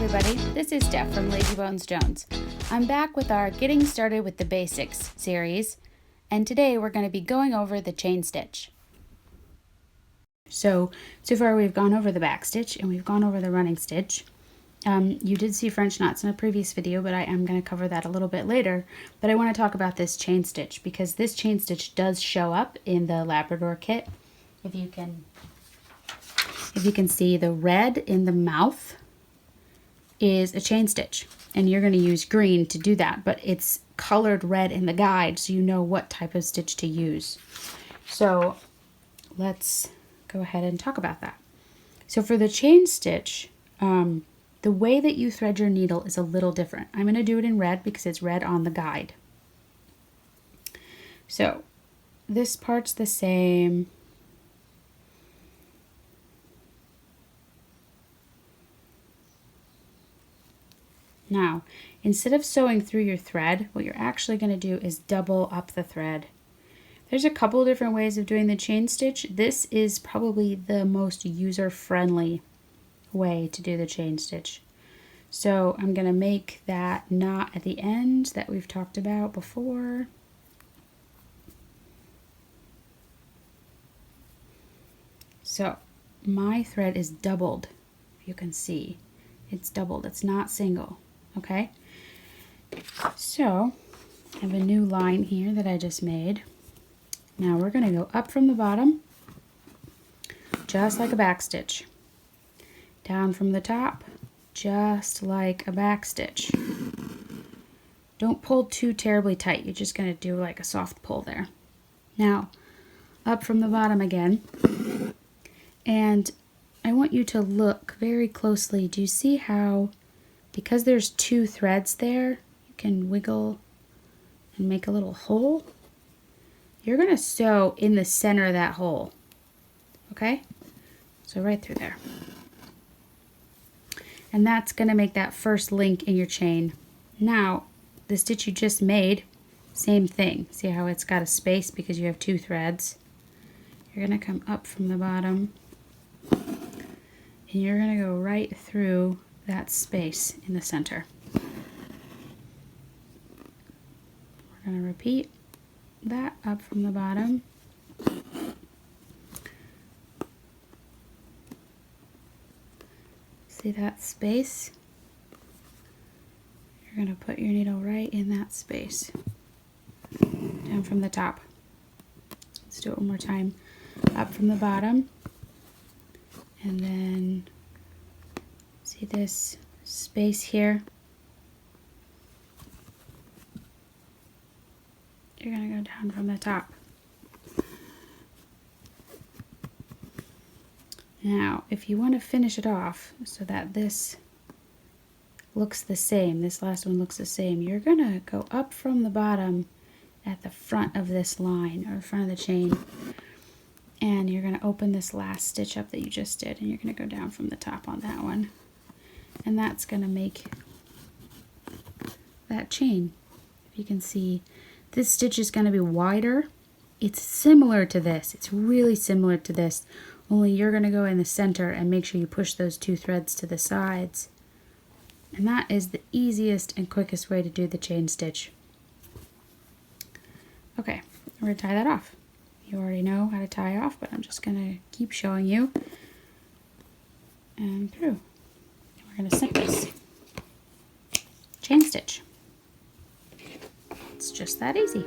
everybody, this is Steph from Lazy Bones Jones. I'm back with our Getting Started with the Basics series, and today we're going to be going over the chain stitch. So far we've gone over the back stitch and we've gone over the running stitch. You did see French knots in a previous video, but I am going to cover that a little bit later. But I want to talk about this chain stitch because this chain stitch does show up in the Labrador kit. If you can see, the red in the mouth is a chain stitch, and you're going to use green to do that, but it's colored red in the guide so you know what type of stitch to use. So let's go ahead and talk about that. So for the chain stitch, the way that you thread your needle is a little different. I'm going to do it in red because it's red on the guide. So this part's the same. Now, instead of sewing through your thread, what you're actually going to do is double up the thread. There's a couple different ways of doing the chain stitch. This is probably the most user-friendly way to do the chain stitch. So I'm going to make that knot at the end that we've talked about before. So my thread is doubled, if you can see. It's doubled, it's not single. Okay, so I have a new line here that I just made. Now we're going to go up from the bottom, just like a back stitch. Down from the top, just like a back stitch. Don't pull too terribly tight. You're just going to do like a soft pull there. Now, up from the bottom again. And I want you to look very closely. Do you see how, because there's two threads there, you can wiggle and make a little hole? You're going to sew in the center of that hole. Okay? So right through there. And that's going to make that first link in your chain. Now, the stitch you just made, same thing. See how it's got a space because you have two threads? You're going to come up from the bottom. And you're going to go right through that space in the center. We're going to repeat that up from the bottom. See that space? You're going to put your needle right in that space. Down from the top. Let's do it one more time. Up from the bottom. And then see this space here? You're going to go down from the top. Now, if you want to finish it off so that this looks the same, this last one looks the same, you're going to go up from the bottom at the front of this line, or front of the chain. And you're going to open this last stitch up that you just did, and you're going to go down from the top on that one. And that's going to make that chain. If you can see, this stitch is going to be wider. It's similar to this. It's really similar to this, only you're going to go in the center and make sure you push those two threads to the sides. And that is the easiest and quickest way to do the chain stitch. Okay, we're going to tie that off. You already know how to tie off, but I'm just going to keep showing you and through. We're going to snip this. Chain stitch. It's just that easy.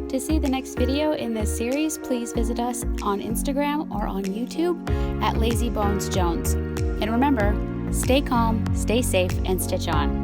To see the next video in this series, please visit us on Instagram or on YouTube at Lazy Bones Jones. And remember, stay calm, stay safe, and stitch on.